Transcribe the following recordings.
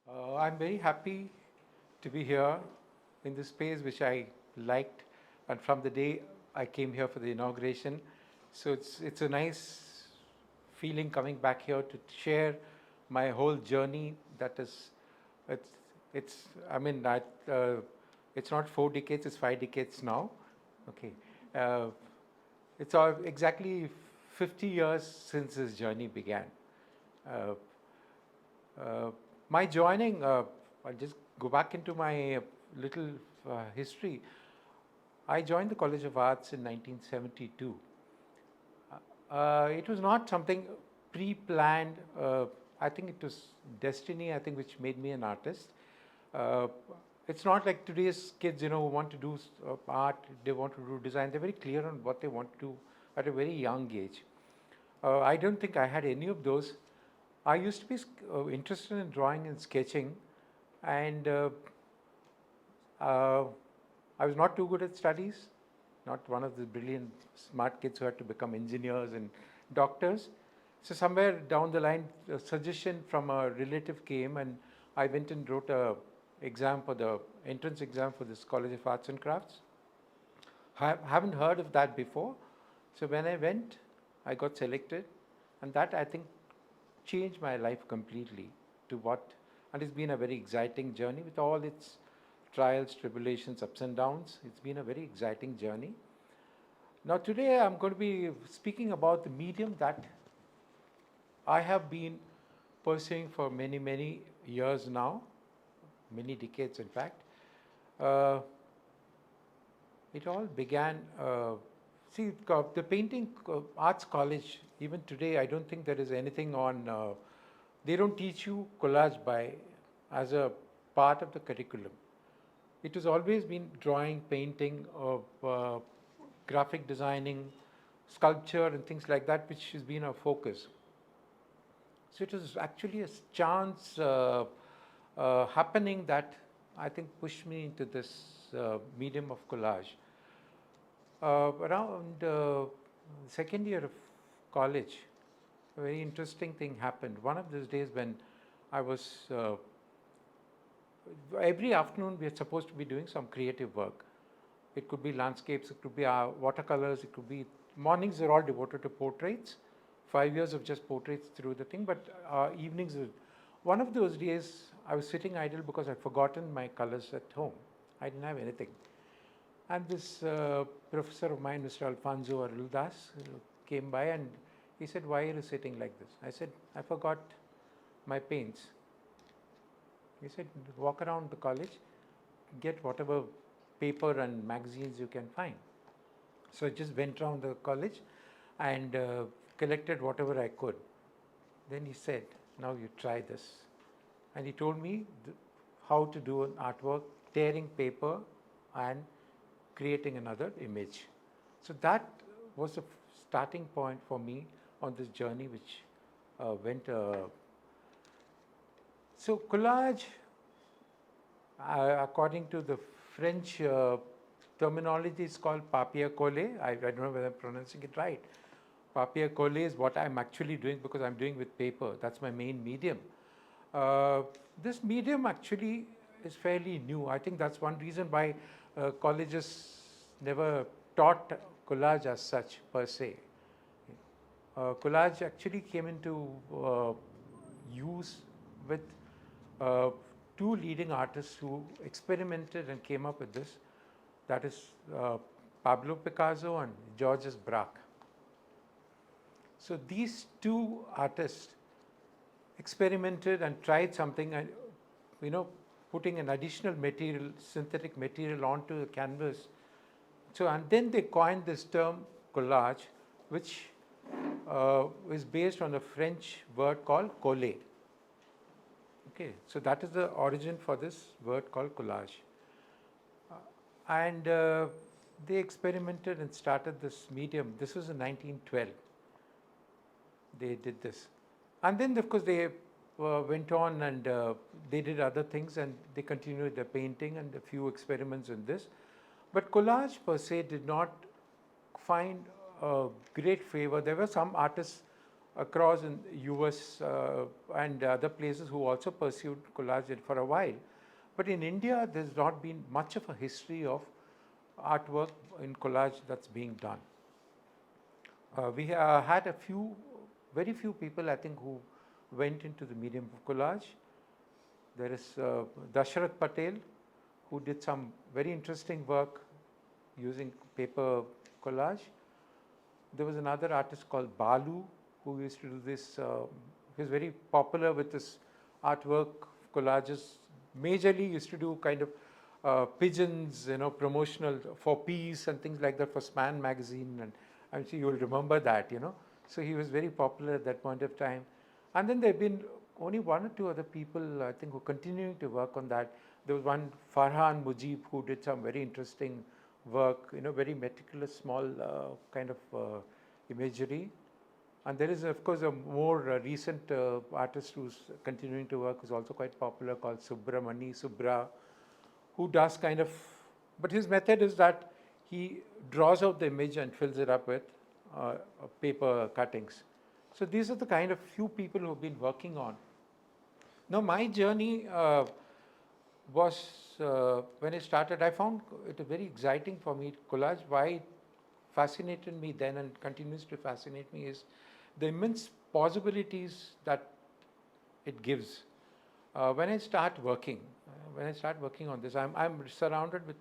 I'm very happy to be here in this space which I liked, and from the day I came here for the inauguration. So it's a nice feeling coming back here to share my whole journey. That is, it's it's it's not 4 decades, it's 5 decades now. Okay, uh, it's all exactly 50 years since this journey began. Uh, uh, my joining, I'll just go back into my little history. I joined the College of Arts in 1972. It was not something pre-planned. I think it was destiny, I think, which made me an artist. Uh, it's not like today's kids, who want to do art, they want to do design. They're very clear on what they want to do at a very young age. I don't think I had any of those. I used to be interested in drawing and sketching, and uh, I was not too good at studies, not one of the brilliant, smart kids who had to become engineers and doctors. So somewhere down the line, a suggestion from a relative came, and I went and wrote a exam for the entrance exam for this College of Arts and Crafts. I haven't heard of that before. So when I went, I got selected, and that, I think, changed my life completely to what, and it's been a very exciting journey with all its trials, tribulations, ups and downs. It's been a very exciting journey. Now today I'm going to be speaking about the medium that I have been pursuing for many, many years now, many decades in fact. Uh, it all began, the painting arts college, even today I don't think there is anything on, they don't teach you collage as a part of the curriculum. It has always been drawing, painting, graphic designing, sculpture and things like that, which has been our focus. So it was actually a chance happening that I think pushed me into this medium of collage. Around second year of college, a very interesting thing happened. One of those days when I was, every afternoon we are supposed to be doing some creative work. It could be landscapes, it could be watercolors, it could be, mornings are all devoted to portraits. 5 years of just portraits through the thing, but evenings, one of those days I was sitting idle because I'd forgotten my colors at home. I didn't have anything. And this professor of mine, Mr. Alfonso Aruldas, came by and he said, "Why are you sitting like this?" I said, "I forgot my paints." He said, "Walk around the college, get whatever paper and magazines you can find." So I just went around the college and collected whatever I could. Then he said, "Now you try this." And he told me how to do an artwork, tearing paper and creating another image. So that was a starting point for me on this journey, which went. So collage, according to the French terminology, is called papier-collé. I don't know whether I'm pronouncing it right. Papier-collé is what I'm actually doing because I'm doing with paper. That's my main medium. This medium actually is fairly new. I think that's one reason why colleges never taught collage as such per se. Collage actually came into use with uh, two leading artists who experimented and came up with this. That is Pablo Picasso and Georges Braque. So these two artists experimented and tried something, and putting an additional material, synthetic material onto the canvas. So, and then they coined this term collage, which is based on a French word called coller. Okay, so that is the origin for this word called collage. And they experimented and started this medium. This was in 1912. They did this. And then, of course, they went on and they did other things and they continued their painting and a few experiments in this. But collage per se did not find great favor. There were some artists across in US and other places who also pursued collage for a while. But in India, there's not been much of a history of artwork in collage that's being done. We had very few people, I think, who went into the medium of collage. There is Dasharath Patel, who did some very interesting work using paper collage. There was another artist called Balu, who used to do this. He was very popular with this artwork collages. Majorly used to do kind of pigeons, promotional for peace and things like that for Span magazine, and I'm sure you will remember that, So he was very popular at that point of time. And then there have been only one or two other people, I think, who are continuing to work on that. There was one Farhan Mujib who did some very interesting work, very meticulous, small kind of imagery. And there is, of course, a more recent artist who's continuing to work, who's also quite popular, called Subra, who does kind of, but his method is that he draws out the image and fills it up with paper cuttings. So these are the kind of few people who have been working on. Now my journey was, when I started, I found it very exciting for me. Collage, why it fascinated me then and continues to fascinate me, is the immense possibilities that it gives. When I start working on this, I'm surrounded with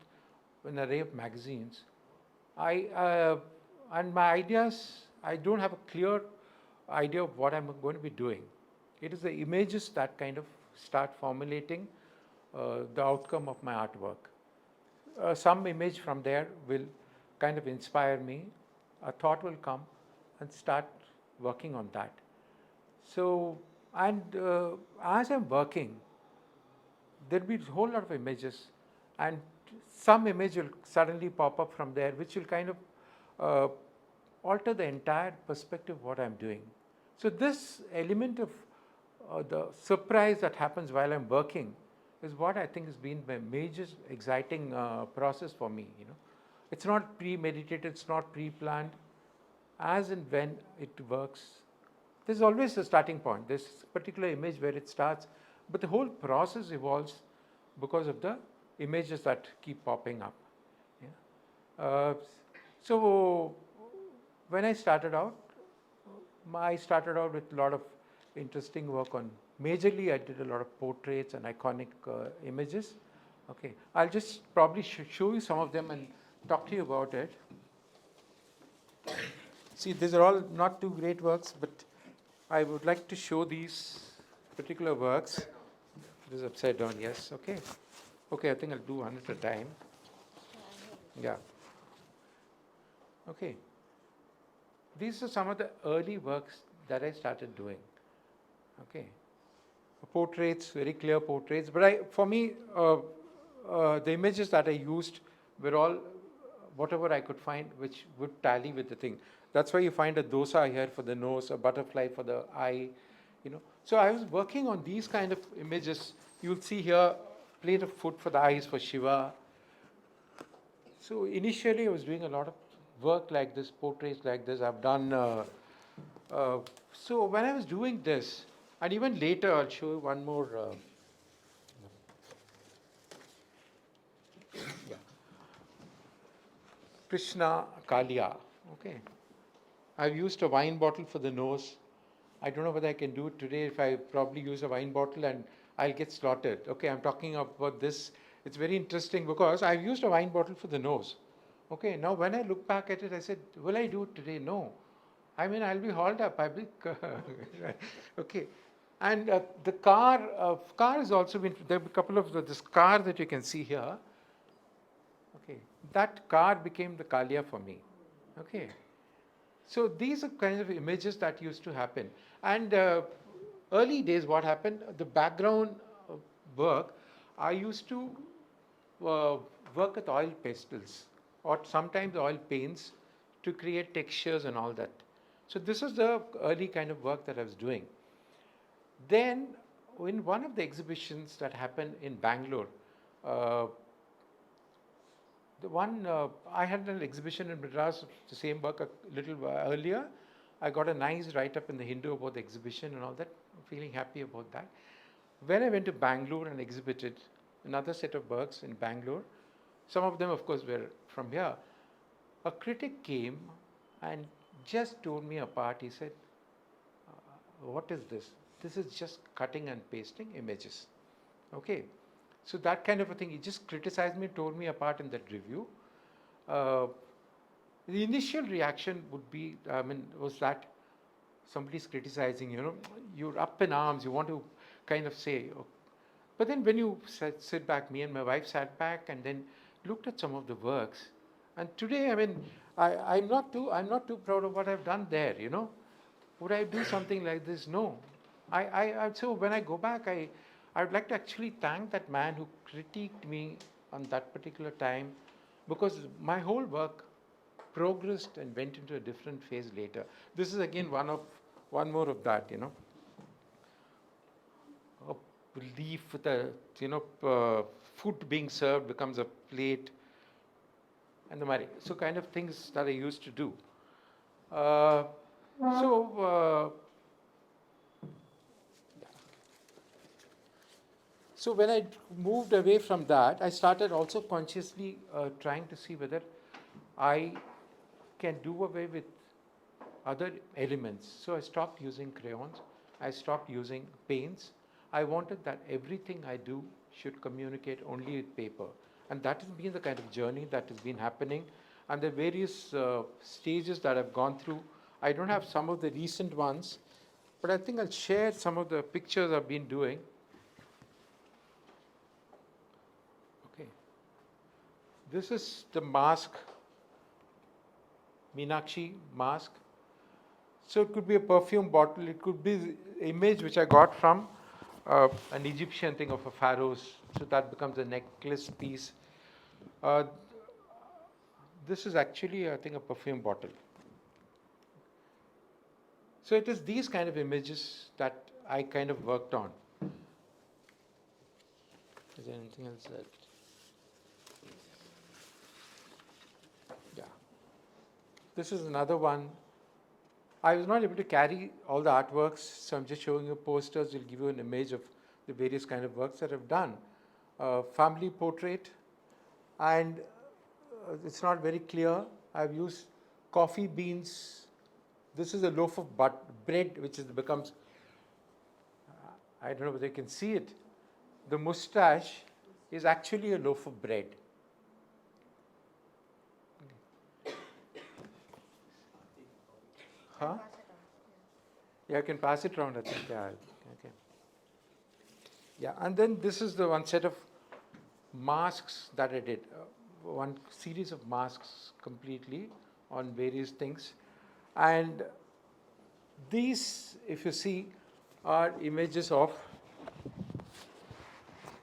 an array of magazines. And my ideas, I don't have a clear idea of what I'm going to be doing. It is the images that kind of start formulating the outcome of my artwork. Some image from there will kind of inspire me. A thought will come and start working on that. So, and as I'm working, there'll be a whole lot of images, and some image will suddenly pop up from there, which will kind of alter the entire perspective of what I'm doing. So this element of the surprise that happens while I'm working is what I think has been my major exciting process for me. It's not premeditated, it's not pre-planned. As and when it works, there's always a starting point. There's a particular image where it starts, but the whole process evolves because of the images that keep popping up. So when I started out with a lot of interesting work on, majorly I did a lot of portraits and iconic images. Okay, I'll just probably show you some of them and talk to you about it. See, these are all not too great works, but I would like to show these particular works. It is upside down, yes, okay. Okay, I think I'll do one at a time. Yeah. Okay. These are some of the early works that I started doing. Okay. Portraits, very clear portraits. But for me, the images that I used were all whatever I could find which would tally with the thing. That's why you find a dosa here for the nose, a butterfly for the eye. So I was working on these kind of images. You'll see here, plate of food for the eyes for Shiva. So initially I was doing a lot of work like this, portraits like this. I've done, so when I was doing this, and even later I'll show you one more. Krishna Kalia, okay. I've used a wine bottle for the nose. I don't know whether I can do it today. If I probably use a wine bottle and I'll get slaughtered. Okay, I'm talking about this. It's very interesting because I've used a wine bottle for the nose. Okay, now when I look back at it, I said, will I do it today? No. I mean, I'll be hauled up. Okay. And the car has also been, there are a couple of, this car that you can see here. Okay, that car became the Kalia for me. Okay. So these are kind of images that used to happen. And early days, what happened, the background work, I used to work with oil pastels or sometimes oil paints to create textures and all that. So this was the early kind of work that I was doing. Then in one of the exhibitions that happened in Bangalore, I had an exhibition in Madras of the same work a little earlier, I got a nice write-up in the Hindu about the exhibition and all that. I'm feeling happy about that. When I went to Bangalore and exhibited another set of works in Bangalore, some of them, of course, were from here. A critic came and just told me apart. He said, "What is this? This is just cutting and pasting images." Okay, so that kind of a thing. He just criticized me, told me apart in that review. Uh, the initial reaction would be, was that somebody's criticizing, you're up in arms, you want to kind of say, oh. But then when you sit back, me and my wife sat back and then looked at some of the works, and today, I'm not too proud of what I've done there, Would I do something like this? No. So when I go back, I would like to actually thank that man who critiqued me on that particular time, because my whole work progressed and went into a different phase later. This is again one more of that, A leaf with a, food being served becomes a plate, and the mari. So kind of things that I used to do. So when I moved away from that, I started also consciously trying to see whether I can do away with other elements. So I stopped using crayons. I stopped using paints. I wanted that everything I do should communicate only with paper. And that has been the kind of journey that has been happening. And the various stages that I've gone through. I don't have some of the recent ones, but I think I'll share some of the pictures I've been doing. Okay. This is the mask, Meenakshi mask. So it could be a perfume bottle, it could be the image which I got from an Egyptian thing of a pharaoh's, so that becomes a necklace piece. This is actually, I think, a perfume bottle. So it is these kind of images that I kind of worked on. Is there anything else that? Yeah. This is another one. I was not able to carry all the artworks, so I'm just showing you posters. Will give you an image of the various kind of works that I've done. Family portrait, and it's not very clear. I've used coffee beans. This is a loaf of bread, which becomes, I don't know whether you can see it. The mustache is actually a loaf of bread. Huh? Yeah, I can pass it around, I think. Yeah, okay. Yeah, and then this is the one set of masks that I did. One series of masks completely on various things. And these, if you see, are images of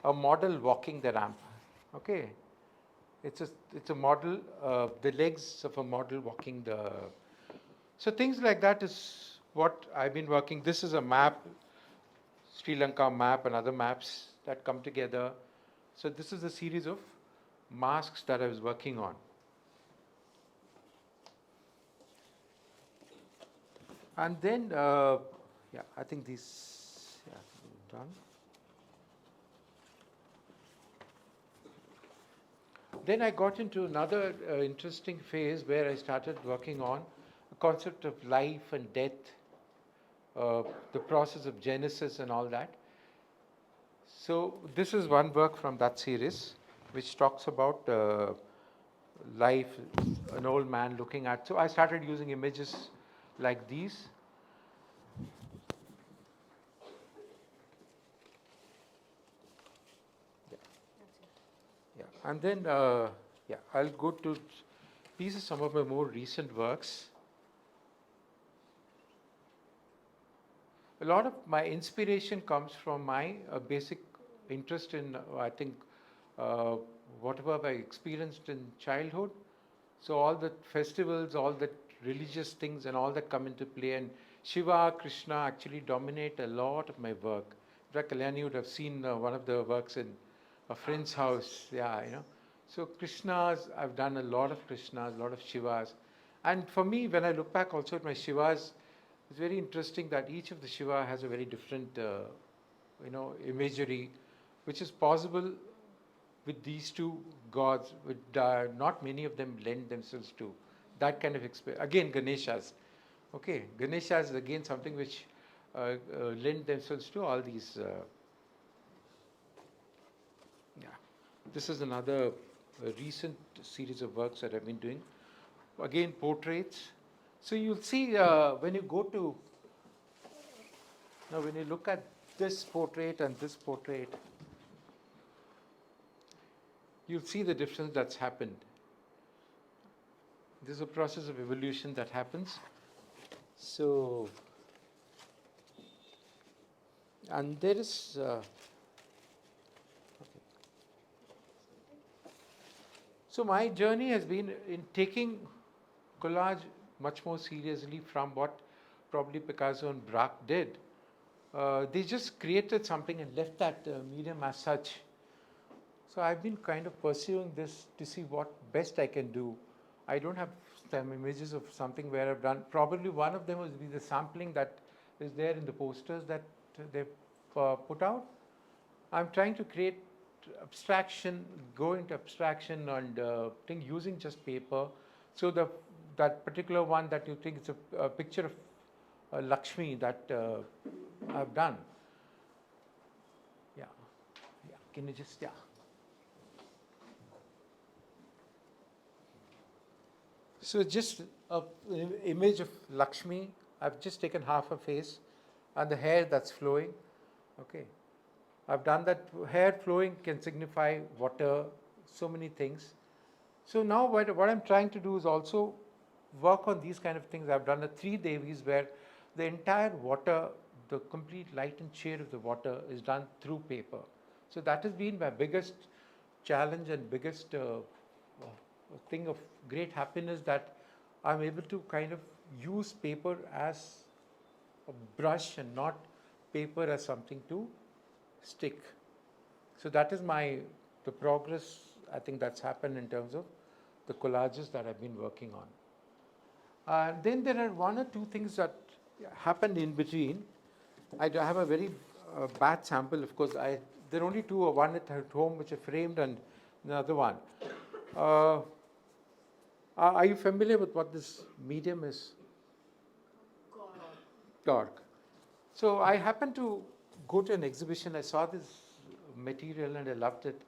a model walking the ramp. Okay, it's a model, the legs of a model walking the. So things like that is what I've been working. This is a map, Sri Lanka map, and other maps that come together. So this is a series of masks that I was working on. And then, yeah, I think these, yeah, done. Then I got into another interesting phase where I started working on the concept of life and death, the process of genesis and all that. So this is one work from that series, which talks about life, an old man looking at. So I started using images like these. Yeah, and then yeah, I'll go to these are some of my more recent works. A lot of my inspiration comes from my basic interest in, I think, whatever I experienced in childhood. So all the festivals, all the religious things and all that come into play. And Shiva, Krishna actually dominate a lot of my work. In fact, Kalyani would have seen one of the works in a friend's house. Yeah, So Krishnas, I've done a lot of Krishnas, a lot of Shivas. And for me, when I look back also at my Shivas, It's very interesting that each of the Shiva has a very different, imagery, which is possible with these two gods. With not many of them lend themselves to that kind of experience. Again, Ganeshas. Okay, Ganeshas is again something which lend themselves to all these. Yeah, this is another recent series of works that I've been doing. Again, portraits. So you'll see when you go to now when you look at this portrait and this portrait, you'll see the difference that's happened. There's a process of evolution that happens. So, and there is. So my journey has been in taking collage much more seriously from what probably Picasso and Braque did. They just created something and left that medium as such. So I've been kind of pursuing this to see what best I can do. I don't have some images of something where I've done. Probably one of them will be the sampling that is there in the posters that they've put out. I'm trying to create abstraction, go into abstraction and think using just paper. So that particular one that you think is a picture of Lakshmi that I've done. Yeah. Can you just So just an image of Lakshmi. I've just taken half a face and the hair that's flowing. Okay. I've done that. Hair flowing can signify water, so many things. So now what I'm trying to do is also work on these kind of things. I've done the 3 Devis where the entire water, the complete light and shade of the water is done through paper. So that has been my biggest challenge and biggest thing of great happiness, that I'm able to kind of use paper as a brush and not paper as something to stick. So that is the progress I think that's happened in terms of the collages that I've been working on. Then there are 1 or 2 things that happened in between. I have a very bad sample, of course. There are only 2, one at home which are framed and another one. Are you familiar with what this medium is? Cork. So I happened to go to an exhibition. I saw this material and I loved it.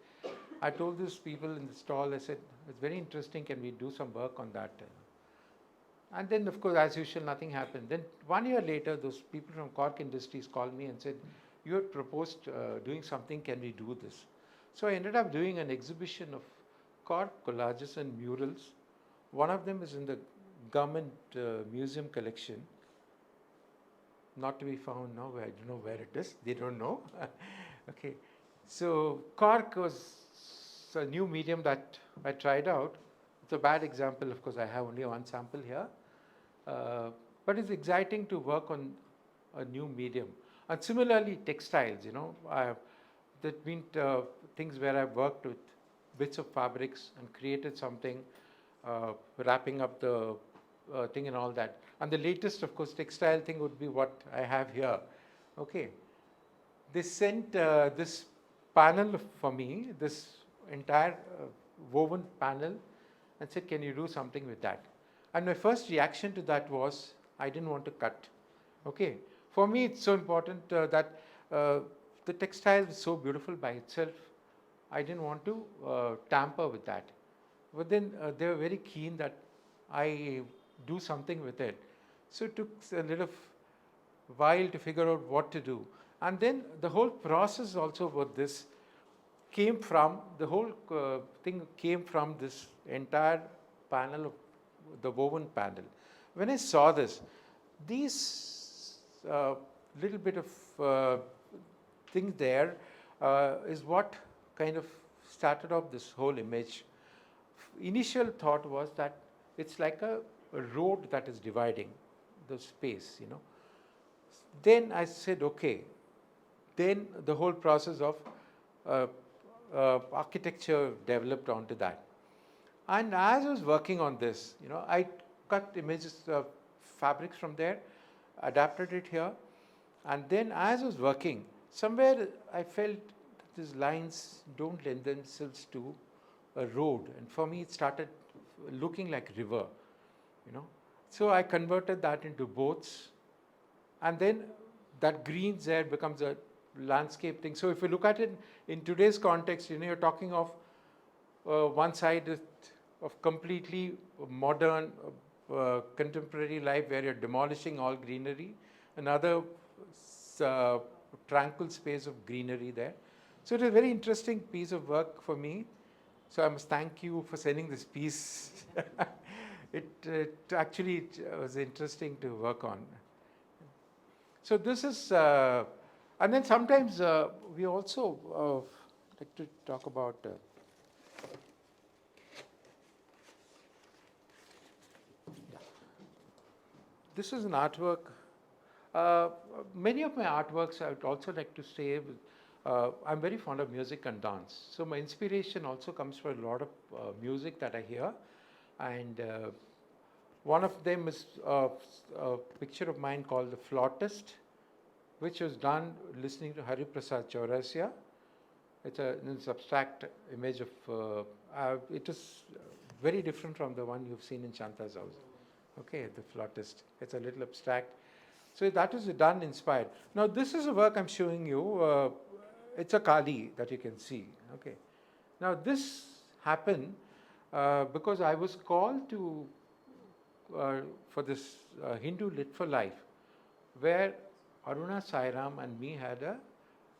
I told these people in the stall, I said, it's very interesting, can we do some work on that? And then, of course, as usual, nothing happened. Then 1 year later, those people from Cork Industries called me and said, you had proposed doing something, can we do this? So I ended up doing an exhibition of Cork collages and murals. One of them is in the government museum collection, not to be found now. I don't know where it is. They don't know. Okay. So Cork was a new medium that I tried out. It's a bad example. Of course, I have only 1 sample here. But it's exciting to work on a new medium. And similarly, textiles, there've been things where I've worked with bits of fabrics and created something, wrapping up the thing and all that. And the latest, of course, textile thing would be what I have here. Okay. They sent this panel for me, this entire woven panel, and said, can you do something with that? And my first reaction to that was, I didn't want to cut. Okay. For me, it's so important that the textile is so beautiful by itself. I didn't want to tamper with that. But then they were very keen that I do something with it. So it took a little while to figure out what to do. And then the whole process also about this came from, the whole thing came from this entire panel of the woven panel. When I saw this, these little bit of thing there is what kind of started off this whole image. Initial thought was that it's like a road that is dividing the space, Then I said, okay. Then the whole process of architecture developed onto that. And as I was working on this, I cut images of fabrics from there. adapted it here. And then as I was working, somewhere I felt that these lines don't lend themselves to a road. And for me, it started looking like river, you know. So I converted that into boats. And then that greens there becomes a landscape thing. So if you look at it in today's context, you know, you're talking of one side of completely modern, contemporary life where you're demolishing all greenery, another tranquil space of greenery there. So it is a very interesting piece of work for me. So I must thank you for sending this piece. it actually was interesting to work on. So this is, and then sometimes we also like to talk about this is an artwork. Many of my artworks, I would also like to say, I'm very fond of music and dance. So my inspiration also comes from a lot of music that I hear. And one of them is a picture of mine called The Flautist, which was done listening to Hari Prasad Chaurasia. It's an abstract image of, it is very different from the one you've seen in Shanta's house. Okay, The Flautist. It's a little abstract. So that is done inspired. Now this is a work I'm showing you. It's a Kali that you can see. Okay. Now this happened because I was called to for this Hindu Lit for Life, where Aruna Sairam and me had a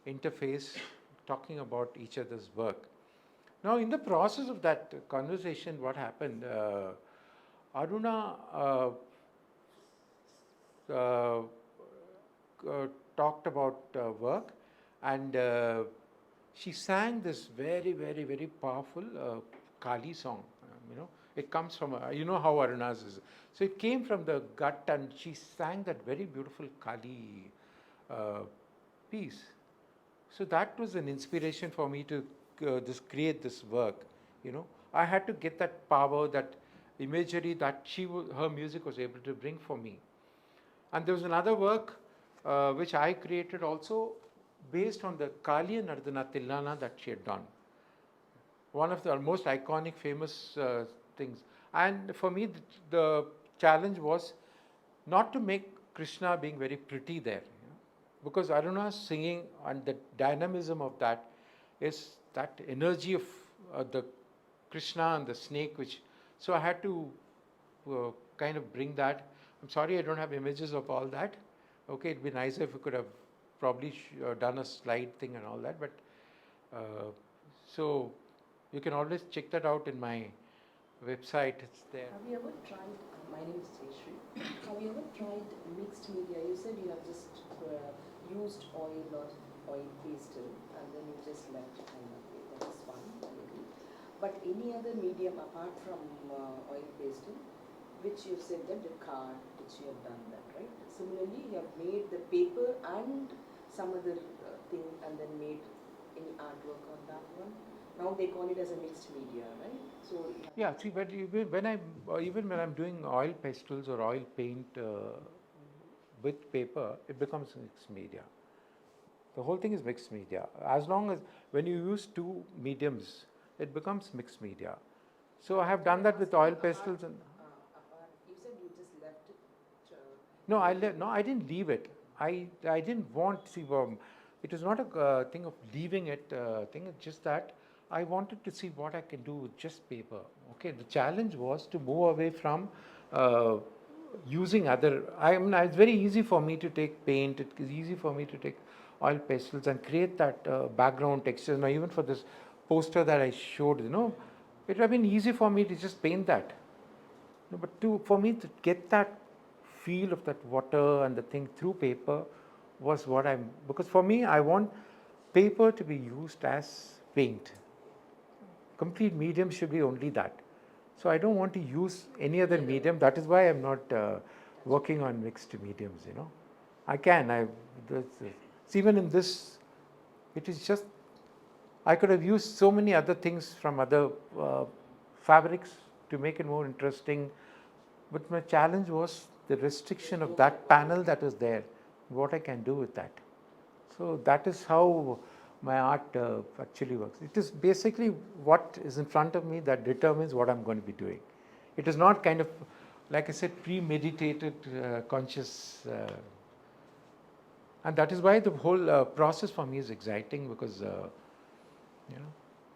interface talking about each other's work. Now in the process of that conversation, what happened? Aruna talked about work, and she sang this very, very, very powerful Kali song. You know, it comes from, you know how Aruna's is. So it came from the gut, and she sang that very beautiful Kali piece. So that was an inspiration for me to create this work. You know, I had to get that power, that imagery that her music was able to bring for me. And there was another work which I created also based on the Kali and Ardhana Tillana that she had done. One of the most iconic, famous things. And for me, the challenge was not to make Krishna being very pretty there. You know? Because Aruna's singing and the dynamism of that is that energy of the Krishna and the snake, which, so I had to kind of bring that. I'm sorry I don't have images of all that. Okay, it'd be nicer if we could have probably done a slide thing and all that, but so you can always check that out in my website, it's there. Have you ever tried, my name is Sri, have you ever tried mixed media? You said you have just used oil or oil pastel and then you just left it kind of way. That is one, maybe. But any other medium apart from oil pastel, which you said that the card, which you have done that, right? Similarly, you have made the paper and some other thing and then made any artwork on that one. Now they call it as a mixed media, right? So yeah, see, but even when I'm doing oil pastels or oil paint with paper, it becomes mixed media. The whole thing is mixed media. As long as when you use two mediums, it becomes mixed media. So I have done that with oil pastels and. You said you just left it. No, I didn't leave it. I didn't want. See, it was not a thing of leaving it. Thing. It's just that I wanted to see what I can do with just paper. Okay, the challenge was to move away from using other. It's very easy for me to take paint. It is easy for me to take oil pastels and create that background texture. Now, even for this poster that I showed, you know, it would have been easy for me to just paint that. No, but for me to get that feel of that water and the thing through paper was what because for me, I want paper to be used as paint. Complete medium should be only that. So I don't want to use any other medium. That is why I'm not working on mixed mediums, you know. I can. Even in this, it is just, I could have used so many other things from other fabrics to make it more interesting. But my challenge was the restriction of that panel that is there, what I can do with that. So that is how my art actually works. It is basically what is in front of me that determines what I'm going to be doing. It is not kind of, like I said, premeditated, conscious. And that is why the whole process for me is exciting, because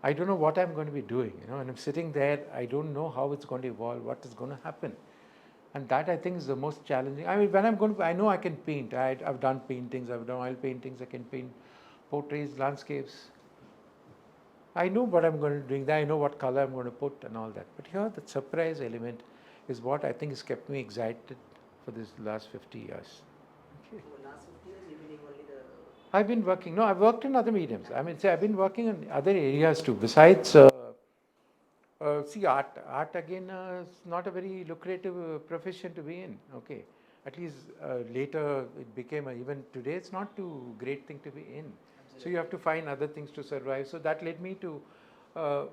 I don't know what I'm going to be doing. And I'm sitting there, I don't know how it's going to evolve, what is going to happen. And that, I think, is the most challenging. I mean, when I'm going to, I know I can paint. I've done paintings, I've done oil paintings, I can paint portraits, landscapes. I know what I'm going to do. I know what color I'm going to put and all that. But here, the surprise element is what I think has kept me excited for this last 50 years. Okay. So last 50 years, you've been doing only the... I've been working. No, I've worked in other mediums. I mean, say I've been working in other areas too. Besides, see, art again is not a very lucrative profession to be in. Okay, at least later it became even today it's not too great thing to be in. Absolutely. So you have to find other things to survive. So that led me to,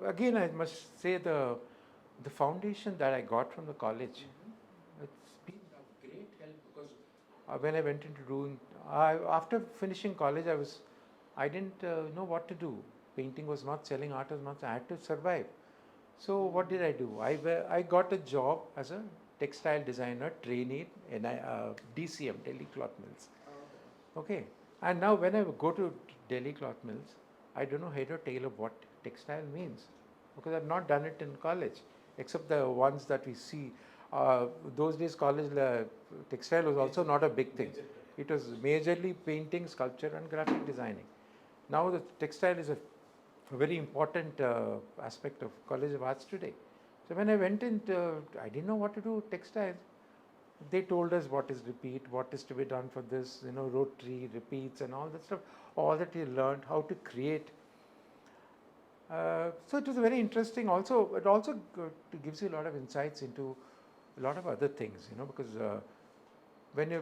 again, I must say the foundation that I got from the college. It's been a great help, because when I went into doing, after finishing college, I didn't know what to do. Painting was not selling, art was not. I had to survive. So what did I do? I got a job as a textile designer trainee in DCM, Delhi Cloth Mills. Okay. And now when I go to Delhi Cloth Mills, I don't know head or tail of what textile means, because I've not done it in college, except the ones that we see. Those days college textile was also not a big thing. It was majorly painting, sculpture and graphic designing. Now the textile is a very important aspect of College of Arts today. So when I went into, I didn't know what to do with textiles. They told us what is repeat, what is to be done for this, rotary, repeats and all that stuff, all that we learned, how to create. So it was very interesting. Also, it also gives you a lot of insights into a lot of other things, because when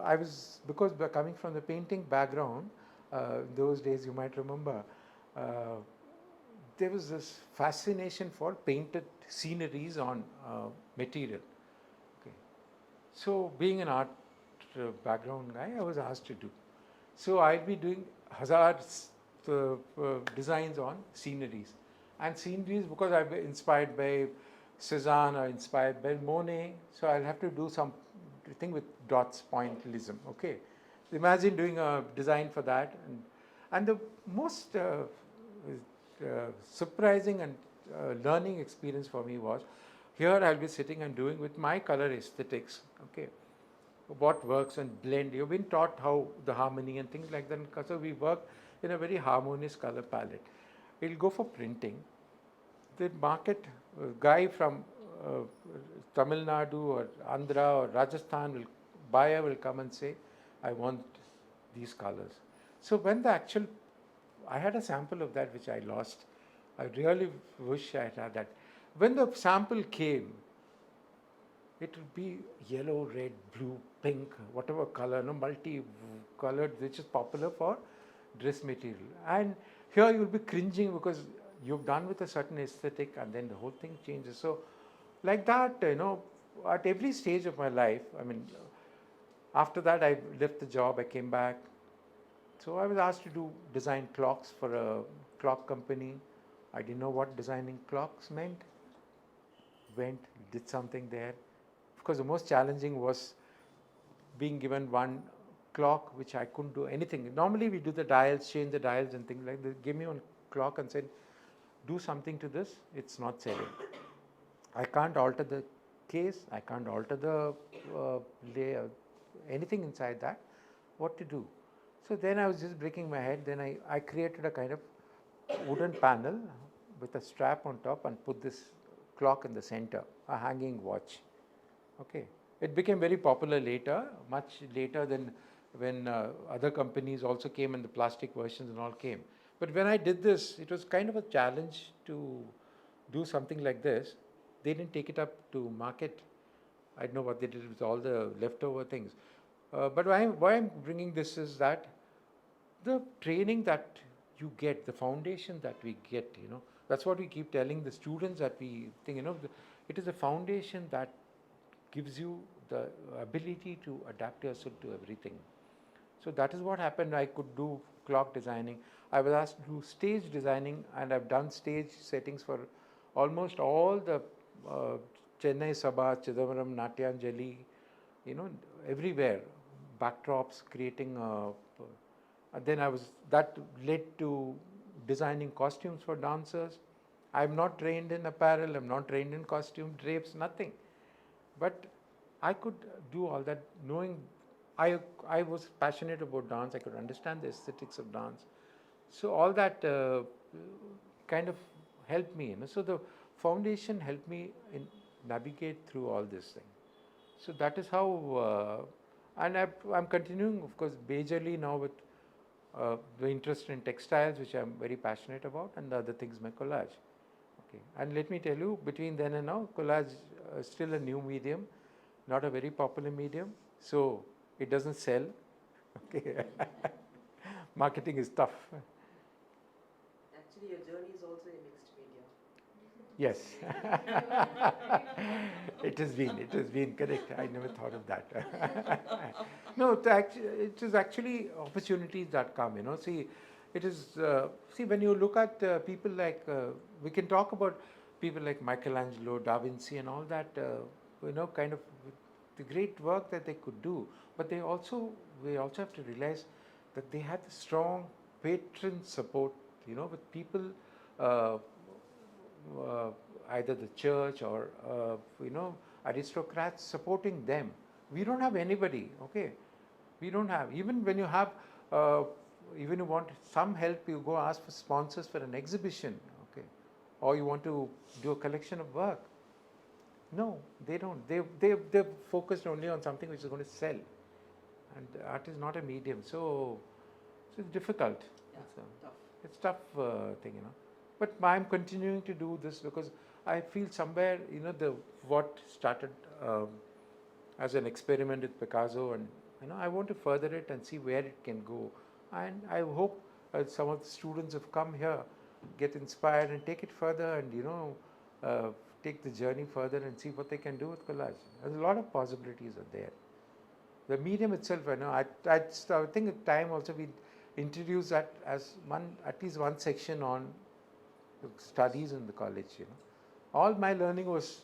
I was, because coming from the painting background, those days you might remember, there was this fascination for painted sceneries on material. Okay. So being an art background guy, I was asked to do. So I'll be doing hazards designs on sceneries. And sceneries, because I've been inspired by Cézanne or inspired by Monet, so I'll have to do something with dots, pointillism. Okay. So imagine doing a design for that. And the most surprising and learning experience for me was, here I'll be sitting and doing with my color aesthetics, okay, what works and blend. You've been taught how the harmony and things like that, so we work in a very harmonious color palette. It'll go for printing. The market guy from Tamil Nadu or Andhra or Rajasthan buyer will come and say, I want these colors. So when the actual, I had a sample of that which I lost. I really wish I had that. When the sample came, it would be yellow, red, blue, pink, whatever color, multi-colored, which is popular for dress material. And here you'll be cringing because you've done with a certain aesthetic and then the whole thing changes. So like that, at every stage of my life, I mean, after that I left the job, I came back. So I was asked to design clocks for a clock company. I didn't know what designing clocks meant. Went, did something there. Of course, the most challenging was being given one clock which I couldn't do anything. Normally we do the dials, change the dials and things like that. Give me one clock and said, do something to this, it's not selling. I can't alter the case, I can't alter the layout, anything inside that, what to do. So then I was just breaking my head. Then I created a kind of wooden panel with a strap on top and put this clock in the center, a hanging watch. Okay. It became very popular later, much later than when other companies also came and the plastic versions and all came. But when I did this, it was kind of a challenge to do something like this. They didn't take it up to market. I don't know what they did with all the leftover things. But why I'm bringing this is that the training that you get, the foundation that we get, that's what we keep telling the students that we think, it is a foundation that gives you the ability to adapt yourself to everything. So that is what happened. I could do clock designing. I was asked to do stage designing, and I've done stage settings for almost all the uh, Chennai Sabha, Chidambaram, Natyanjali, everywhere. Backdrops, creating. And then that led to designing costumes for dancers. I'm not trained in apparel. I'm not trained in costume drapes. Nothing. But I could do all that knowing I, I was passionate about dance. I could understand the aesthetics of dance. So all that kind of helped me. So the foundation helped me in navigate through all this thing. So that is how, and I'm continuing, of course, majorly now with the interest in textiles, which I'm very passionate about, and the other things, my collage. Okay, and let me tell you, between then and now, collage is still a new medium, not a very popular medium, so it doesn't sell. Okay, marketing is tough. Actually, your journey is also a mixed media. Yes, it has been correct. I never thought of that. No, it is actually opportunities that come. See, it is. See, when you look at people like we can talk about people like Michelangelo, Da Vinci, and all that. Kind of the great work that they could do. But we also have to realize that they had the strong patron support. With people. Uh, uh, Either the church or aristocrats supporting them. We don't have anybody. Okay, we don't have. Even when you have, even you want some help, you go ask for sponsors for an exhibition. Okay, or you want to do a collection of work. No, they don't. They're focused only on something which is going to sell, and art is not a medium. So it's difficult. Yeah, tough. It's tough thing. But I'm continuing to do this because I feel somewhere, the what started as an experiment with Picasso, and I want to further it and see where it can go. And I hope some of the students have come here, get inspired, and take it further, and uh, take the journey further and see what they can do with collage. There's a lot of possibilities are there. The medium itself, I think at time also we introduce that as at least one section on studies in the college. All my learning was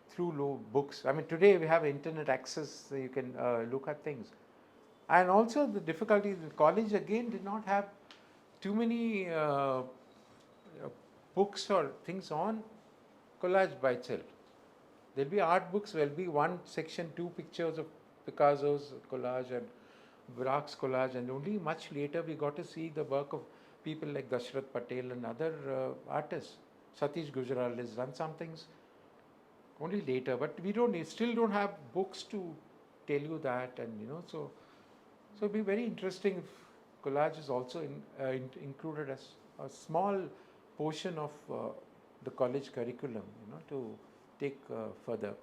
through books. I mean, today we have internet access, so you can look at things. And also the difficulties in college again did not have too many books or things on collage by itself. There'll be art books, there'll be one section, two pictures of Picasso's collage and Braque's collage, and only much later we got to see the work of people like Dashrath Patel and other artists. Satish Gujral has done some things only later, but we still don't have books to tell you that, and so it'd be very interesting if collage is also included as a small portion of the college curriculum, to take further.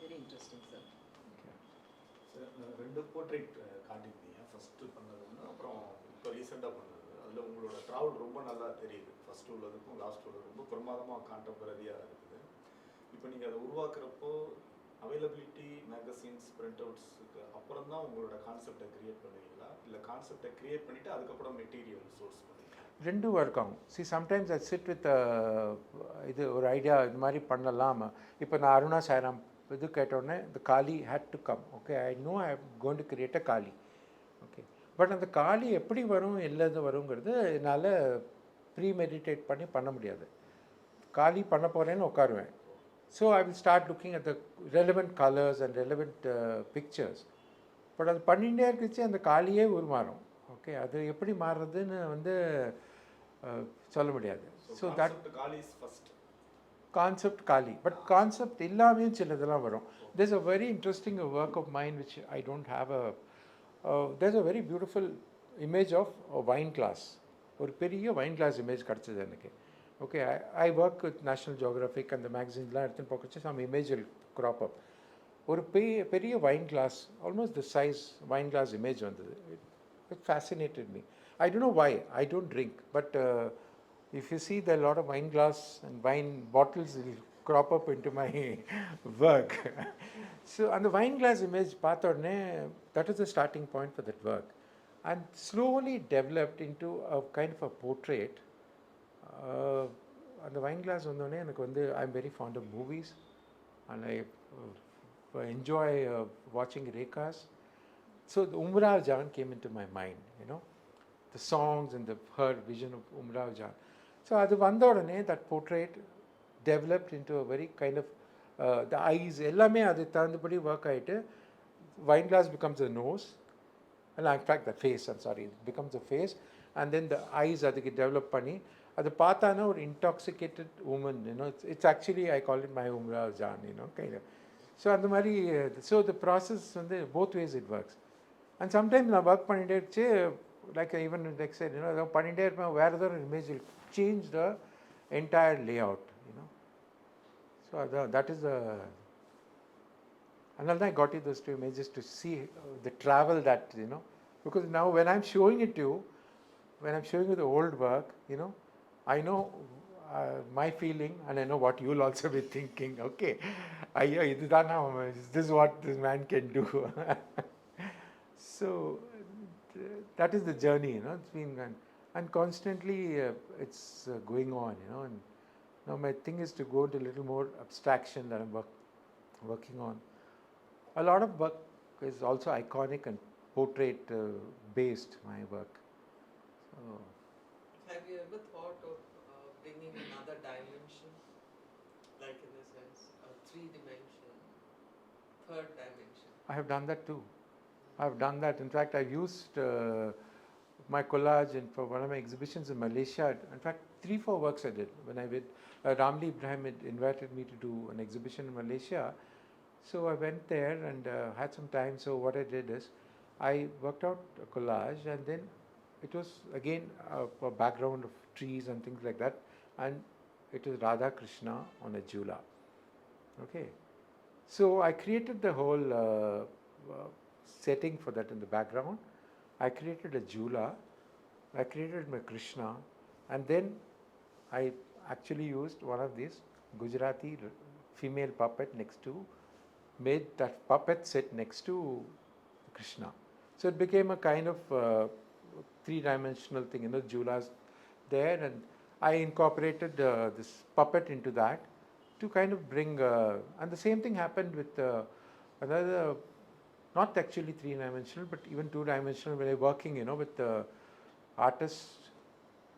Very interesting, sir. ரெண்டு portrait காட்டியிருந்தீங்க. First பண்ணது ஒன்று, அப்புறம் இப்போ ரீசெண்டாக பண்ணது. அதில் உங்களோட travel ரொம்ப நல்லா தெரியுது. ஃபஸ்ட்டு உள்ளதுக்கும் லாஸ்ட் உள்ளது ரொம்ப பிரமாதமாக கான்டெம்பரரியாக இருக்குது. இப்போ நீங்கள் அதை உருவாக்குறப்போ அவைலபிலிட்டி மேகசின்ஸ் பிரிண்ட் அவுட்ஸுக்கு அப்புறம் தான் உங்களோட கான்செப்டை க்ரியேட் பண்ணுவீங்களா, இல்லை கான்செப்டை க்ரியேட் பண்ணிவிட்டு அதுக்கப்புறம் மெட்டீரியல் சோர்ஸ் பண்ணுவீங்களா? ரெண்டும் ஒர்க் ஆகும். சம்டைம்ஸ் ஐ சிட் வித் இது ஒரு ஐடியா, இது மாதிரி பண்ணலாம். இப்போ நான் அருணா சாய்ராம் இது கேட்டோடனே இந்த Kali had to come. Okay, I know I am going to create a Kali. Okay, but அந்த காளி எப்படி வரும், எல்லாம் வருங்கிறது என்னால் ப்ரீ மெடிடேட் பண்ண முடியாது. காளி பண்ண போகிறேன்னு உட்காருவேன். So I will start looking at the relevant colours and relevant pictures. But அது பண்ணிகிட்டே இருந்துச்சு அந்த காளியே உருமாறும். ஓகே, அது எப்படி மாறுறதுன்னு சொல்ல முடியாது. ஸோ தட் கான்செப்ட் காளி, பட் கான்செப்ட் இல்லாமையும் சிலதெல்லாம் வரும். There's a very interesting work of mind which I don't have there's a very beautiful image of wine glass. ஒரு பெரிய வைன் கிளாஸ் இமேஜ் கிடச்சிது எனக்கு. Okay, I work with National Geographic அந்த மேக்சின்ஸ்லாம் எடுத்துன்னு போக்கச்சு சம் இமேஜ் க்ராப் அப். ஒரு பெரிய wine glass, almost the size wine glass image வந்தது. It fascinated me. I don't know why. I don't drink, but if you see there are a lot of wine glass and wine bottles crop up into my work. So, on the wine glass image, that was the starting point for that work. And slowly developed into a kind of a portrait. அந்த wine glass வந்தோடனே எனக்கு வந்து I'm very fond of movies and I enjoy watching Rekas. So the Umrao Jan came into my mind, you know, the songs and her vision of Umrao Jan. So அது வந்த உடனே that portrait developed into a very kind of the eyes எல்லாமே அது தகுந்தபடி work ஆயிட்டு wine glass becomes a nose. And in fact the face, I'm sorry, it becomes a face and then the eyes அதுக்கு develop பண்ணி அது பார்த்தானா ஒரு intoxicated woman, you know, it's actually I call it my Umrao Jan, you know, kind of. So அந்த மாதிரி so the process வந்து both ways it works. And sometimes நான் work பண்ணிட்டே இருந்துச்சு like even like said, you know, பண்ணிட்டே இருப்பேன் வேறு ஏதோ ஒரு image will change the entire layout, you know. So that is the and then I got you those two images to see the travel that, you know, because now when I'm showing it to you, when I'm showing you the old work, you know, I know my feeling and I know what you'll also be thinking. Okay, this is what this man can do. So that is the journey, you know. It's been and constantly it's going on, you know. And now my thing is to go into a little more abstraction that I'm working on. A lot of work is also iconic and portrait based, my work. So, have you ever thought of bringing another dimension, like in a sense, a 3-dimension, third dimension? I have done that too. I've done that. In fact, I've used my collage for one of my exhibitions in Malaysia. In fact, 3-4 works I did. When I did, Ramli Ibrahim had invited me to do an exhibition in Malaysia. So I went there and had some time. So what I did is, I worked out a collage and then it was again a background of trees and things like that. And it was Radha Krishna on a jhula. Okay. So I created the whole setting for that in the background. I created a jhula. I created my Krishna. And then I actually used one of these Gujarati female puppet next to made that puppet sit next to Krishna. So it became a kind of 3-dimensional thing, you know, Jula's there, and I incorporated this puppet into that to kind of bring, and the same thing happened with another, not actually 3-dimensional, but even 2-dimensional when I'm working, you know, with the artists.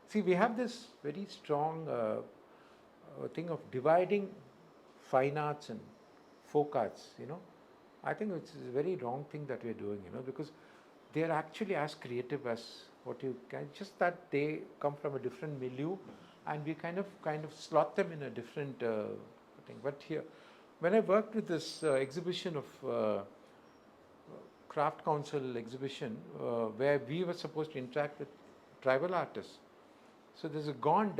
See, we have this very strong thing of dividing fine arts and folk arts, you know. I think it's a very wrong thing that we're doing, you know, because they are actually as creative as what you can, just that they come from a different milieu and we kind of slot them in a different thing. But here, when I worked with this exhibition of Craft Council exhibition where we were supposed to interact with tribal artists. So there's a Gond,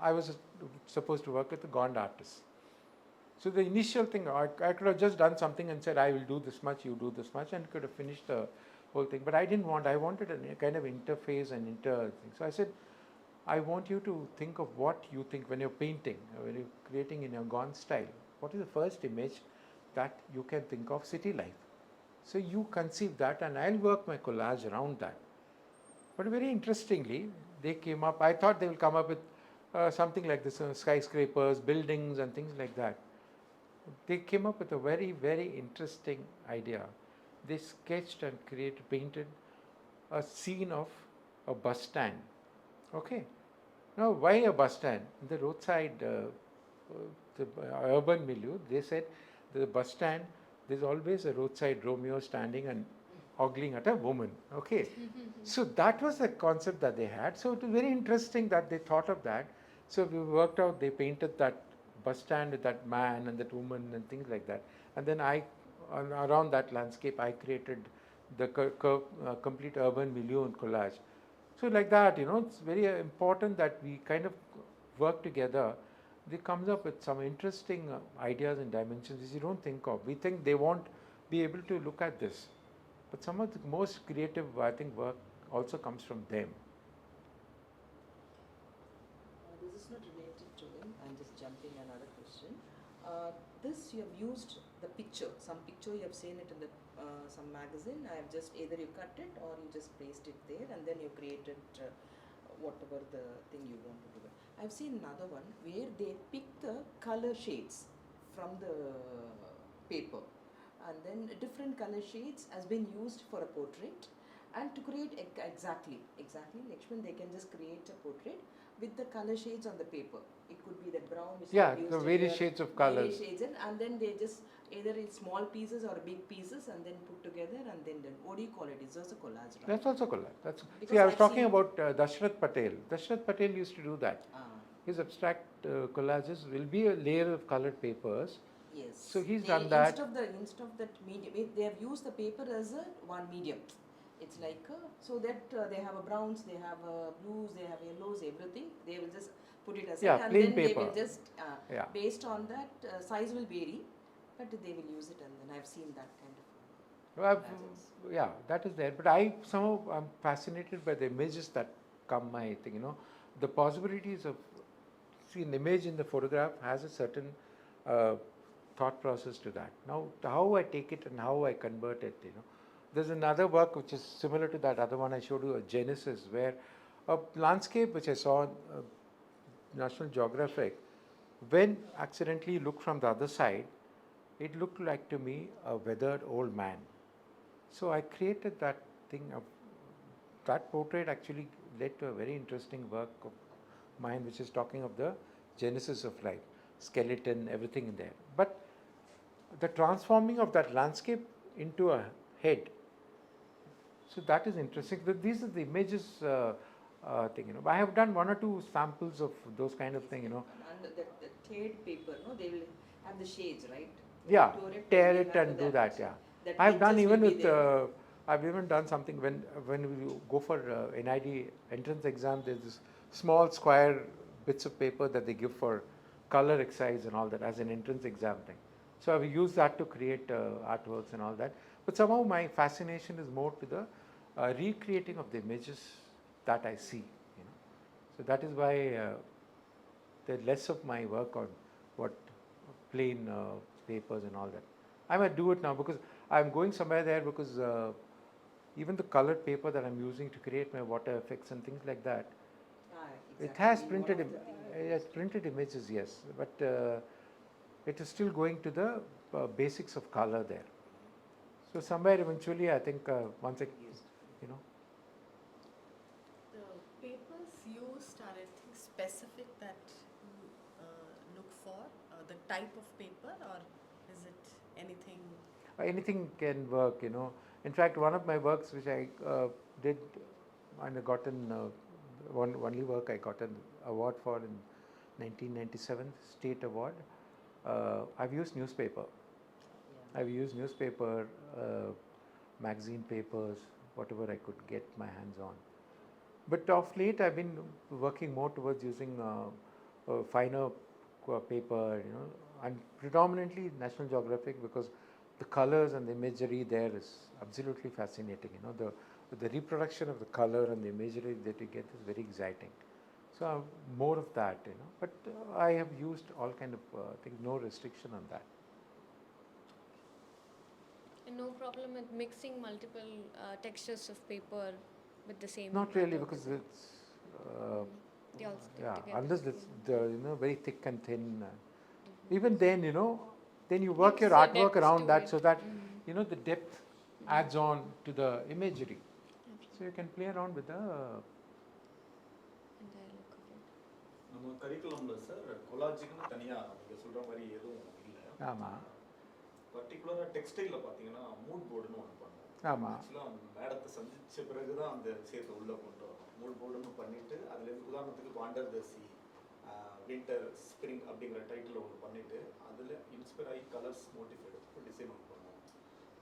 I was supposed to work with the Gond artists. So the initial thing, I could have just done something and said, I will do this much, you do this much, and could have finished the whole thing. But I didn't want, I wanted a kind of interface and thing. So I said, I want you to think of what you think when you're painting, when you're creating in your Gone style. What is the first image that you can think of city life? So you conceive that and I'll work my collage around that. But very interestingly, they came up, I thought they will come up with something like this, skyscrapers, buildings and things like that. They came up with a very, very interesting idea. They sketched and painted a scene of a bus stand. Okay. Now, why a bus stand? In the roadside, the urban milieu, they said the bus stand, there's always a roadside Romeo standing and ogling at a woman. Okay. So that was the concept that they had. So it was very interesting that they thought of that. So we worked out, they painted that bus stand with that man and that woman and things like that. And then around that landscape, I created the complete urban milieu and collage. So like that, you know, it's very important that we kind of work together. They comes up with some interesting ideas and dimensions which you don't think of. We think they won't be able to look at this. But some of the most creative, I think, work also comes from them. This is not related to him. I'm just jumping another question. question. This you have used the picture, some picture you have seen it in the some magazine. I have just either you cut it or you just placed it there and then you created whatever the thing you want to do. I've seen another one where they pick the color shades from the paper, and then different color shades has been used for a portrait, and to create exactly Lakshman, they can just create a portrait with the color shades on the paper. It could be that brown which Yeah, they used the in various the shades of various colors. shades, and then they just either in small pieces or big pieces and then put together and then done. What do you call it? It's also collage, right? That's also collage. That's Because see, I was I've talking seen- about Dashrath Patel. Dashrath Patel used to do that. Ah, His abstract collages will be a layer of colored papers. yes. So he's They- done that. Instead of that medium, they have used the paper as a one medium. It's like so that they have a browns, they have blues, they have yellows, everything. They will just put it aside, Yeah, and plain then paper. they will just Yeah. based on that size will vary, but they will use it, and then I've seen that kind of. Well, Collages. yeah, that is there. But I somehow I'm fascinated by the images that come my thing. The possibilities of see an image in the photograph has a certain thought process to that. Now, how I take it and how I convert it. There's another work which is similar to that other one I showed you, a Genesis, where a landscape which I saw National Geographic, when accidentally looked from the other side, it looked like to me a weathered old man. So I created that thing. That portrait actually led to a very interesting work of mine, which is talking of the genesis of life, skeleton, everything in there. But the transforming of that landscape into a head. So that is interesting. These are the images thing. I have done one or two samples of those kind of thing. And the teared paper, no, they will have the shades, right? Yeah, tear they it will and have do that. Yeah, that I've done edges even will be with. there. I've even done something when we go for NID entrance exam. There's this small square bits of paper that they give for color exercise and all that as an entrance exam thing. So I've used that to create artworks and all that. But somehow my fascination is more to the recreating of the images that I see. So that is why there's less of my work on what plain papers and all that. I might do it now because I'm going somewhere there because even the colored paper that I'm using to create my water effects and things like that, Exactly. it has One printed of the things it has printed images, yes, but it is still going to the basics of color there. So somewhere eventually, I think once I, you know, The papers used are anything specific that you look for, the type of paper, or is it anything? anything can work. In fact, one of my works which I did and I got only work I got an award for in 1997 state award. I've used newspaper. Yeah. I've used newspaper, magazine papers, whatever I could get my hands on. But of late, I've been working more towards using finer paper, and predominantly National Geographic because the colors and the imagery there is absolutely fascinating. The reproduction of the color and the imagery that you get is very exciting. So more of that. But I have used all kind of things, no restriction on that. And no problem with mixing multiple textures of paper with the same. Not really, matter, because is it? it's They all stick yeah, together. unless it's very thick and thin. Even then, then you work your Gives a artwork depth around to that it. so that the Mm. depth adds on to the imagery. So you can play around with the. Entire look of it. நம்ம கரிக்குலம்ல sir கொலாஜிக்னு தனியாக நீங்கள் சொல்கிற மாதிரி எதுவும் இல்லை. ஆமாம். பர்டிகுலராக டெக்ஸ்டைலில் பார்த்தீங்கன்னா மூட் போர்டுன்னு ஒன்று பண்ணுவோம். ஆமாம். ஆக்சுவலாக மேடத்தை சந்தித்த பிறகு தான் அந்த விஷயத்தை உள்ளே கொண்டு வரோம். மூட் போர்டுன்னு பண்ணிவிட்டு அதுலேருந்து உதாரணத்துக்கு இப்போ under the C winter spring அப்படிங்கிற டைட்டில் ஒன்று பண்ணிவிட்டு அதில் இன்ஸ்பயர் ஆகி கலர்ஸ் மோட்டிவ் எடுத்து டிசைன் ஒன்று பண்ணுவோம்.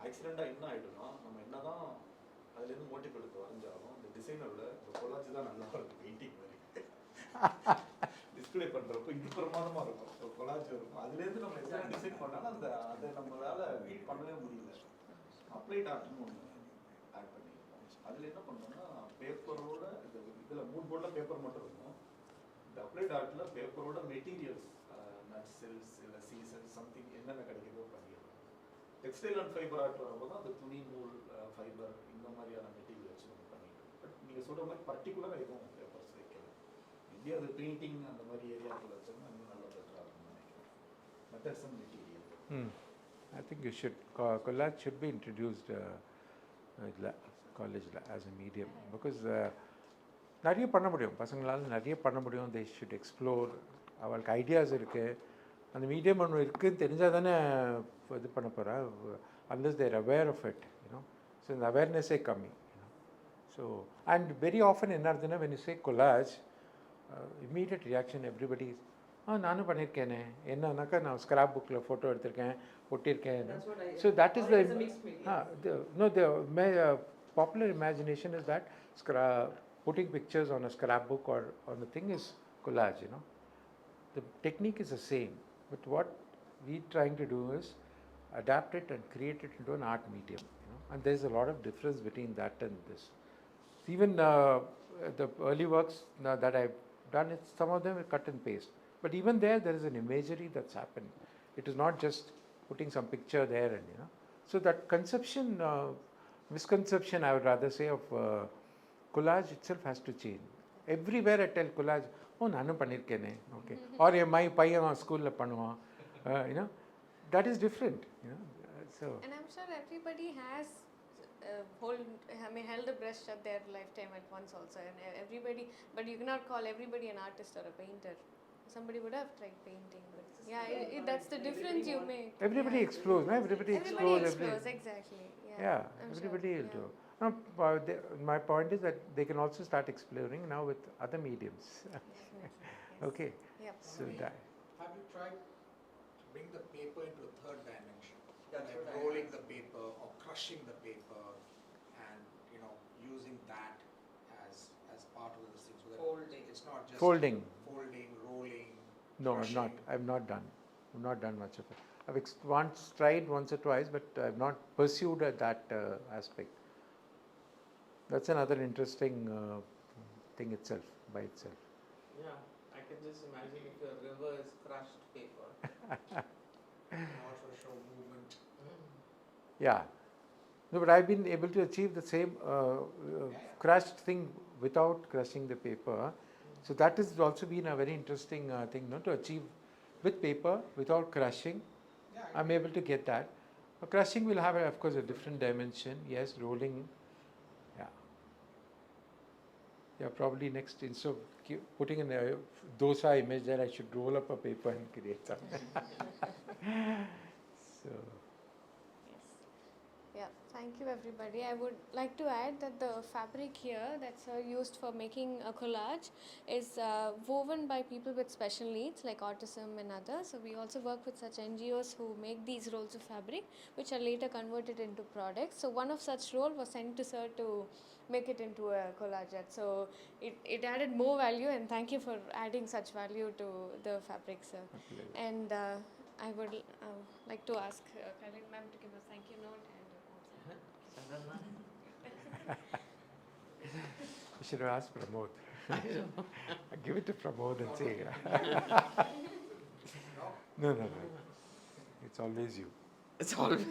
ஆக்சிடெண்ட்டாக என்ன ஆகிடும்னா நம்ம என்ன தான் அதுலேருந்து மோட்டிவ் எடுத்து வரைஞ்சாலும் இந்த டிசைனை விட இந்த கொலாஜ் தான் நல்லா இருக்கும் பெயிண்டிங் மாதிரி டிஸ்பிளே பண்ணுறப்போ இது பிரமாதமாக இருக்கும். ஒரு கொலாஜ் இருக்கும் அதுலேருந்து நம்ம எந்த டிசைன் பண்ணாலும் அதை நம்மளால் மீட் பண்ணவே முடியல. அப்ளைட் ஆர்ட்னு ஒன்று ஆட் பண்ணியிருக்கோம். அதில் என்ன பண்ணோம்னா பேப்பரோட இதில் மூட் போர்டில் பேப்பர் மட்டும் இருக்கும். இந்த அப்ளைட் ஆர்ட்டில் பேப்பரோட மெட்டீரியல்ஸ் நட் செல்ஸ் இல்லை சம்திங் என்னென்ன கிடைக்குதோ பண்ணிடலாம். டெக்ஸ்டைல் அண்ட் ஃபைபர் ஆர்ட் வரும்போது அந்த துணி நூல் ஃபைபர் இந்த மாதிரியான மெட்டீரியல் வச்சு நம்ம பண்ணிட்டு. பட் நீங்கள் சொல்கிற மாதிரி பர்டிகுலராக எதுவும் பேப்பர்ஸ் வைக்கல. மேபி அது பெயிண்டிங் அந்த மாதிரி ஏரியாக்கள் வச்சோம்னா இன்னும் நல்லா பெட்டராக இருக்கும்னு நினைக்கிறேன். Methods and material. I think you should, collage should be introduced college as a medium because நிறைய பண்ண முடியும் பசங்களால் நிறைய பண்ண முடியும். they should explore. அவளுக்கு ஐடியாஸ் இருக்குது, அந்த மீடியம் ஒன்று இருக்குதுன்னு தெரிஞ்சால் தானே இது பண்ண போகிறா. unless they are aware of it, so இந்த அவேர்னஸே கம்மி. So and very often என்ன ஆகுதுன்னா when you say collage, immediate reaction everybody is, நானும் பண்ணியிருக்கேனே, என்னன்னாக்கா நான் ஸ்கிராப் புக்கில் ஃபோட்டோ எடுத்திருக்கேன், ஒட்டியிருக்கேன். So that is the popular imagination is that putting pictures on a scrapbook or on the thing is collage. The technique is the same, but what we're trying to do is adapt it and create it into an art medium. And there's a lot of difference between that and this. Even the early works that I've done, some of them are cut and paste. But even there is an imagery that's happened. It is not just putting some picture there and So that conception, misconception I would rather say of collage itself has to change. Everywhere I tell collage, நானும் பண்ணியிருக்கேனே, okay. Or my பையன் ஸ்கூலில் பண்ணுவான், that is different. So. And I'm sure everybody has held a brush at their lifetime at once also, and everybody, but you cannot call everybody an artist or a painter. Somebody would have tried painting, but that's the difference you make. Everybody explores, no? Everybody explores. Exactly. Yeah, everybody will do. No, my point is that they can also start exploring now with other mediums. Okay. Yep. So that. Have you tried to bring the paper into a third dimension? That's Like what rolling the paper or crushing the paper and using that as part of the thing so that Folding. it's not just Folding. rolling. No, crushing. I've not done much of it. I've tried once or twice, but I've not pursued that aspect. That's another interesting thing itself, by itself. Yeah, I can just imagine if your river is crushed paper. And also show movement. Yeah. No, but I've been able to achieve the same crushed thing without crushing the paper. So that has also been a very interesting thing, to achieve with paper without crushing. Yeah, I'm able to get that. Crushing will have, of course, a different dimension. Yes, rolling. Yeah, probably next, instead of putting in a dosa image there, I should roll up a paper and create something. So. Yeah, thank you everybody. I would like to add that the fabric here that's used for making a collage is woven by people with special needs like autism and others. So we also work with such NGOs who make these rolls of fabric which are later converted into products. So one of such roll was sent to sir to make it into a collage. So it added more value, and thank you for adding such value to the fabric, sir. And I would like to ask Kalin ma'am to give a thank you note. You should have asked Pramod. Give it to Pramod and say. No. It's always you. It's always.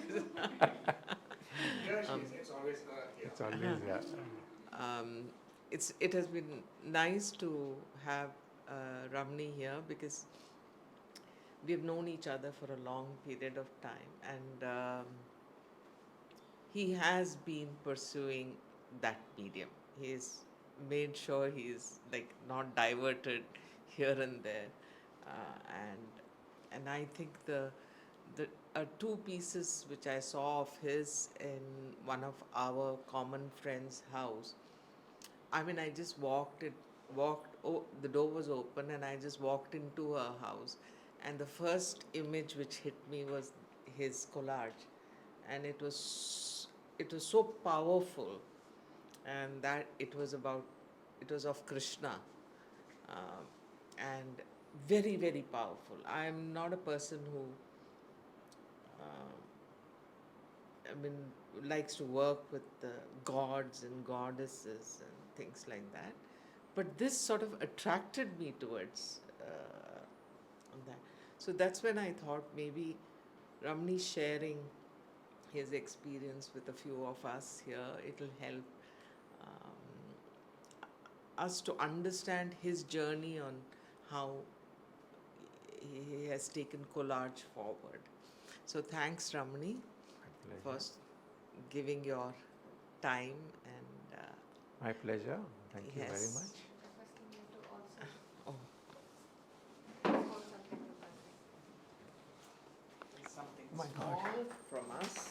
Here she is. It's always her here. It's always It has been nice to have Ramani here because we've known each other for a long period of time, and he has been pursuing that medium. He's made sure he's not diverted here and there, and I think the two pieces which I saw of his in one of our common friends' house. I mean, I just the door was open and I just walked into her house, and the first image which hit me was his collage, and it was so powerful, and that it was of Krishna, and very, very powerful. I am not a person who likes to work with the gods and goddesses and things like that, but this sort of attracted me towards that. So that's when I thought maybe Ramani sharing his experience with a few of us here, it'll help us to understand his journey on how he has taken collage forward. So thanks, Ramani, My for pleasure. giving your time and My pleasure. Thank you very yes. much. Requesting you to also Oh, hold something to pass. something My God. small from us.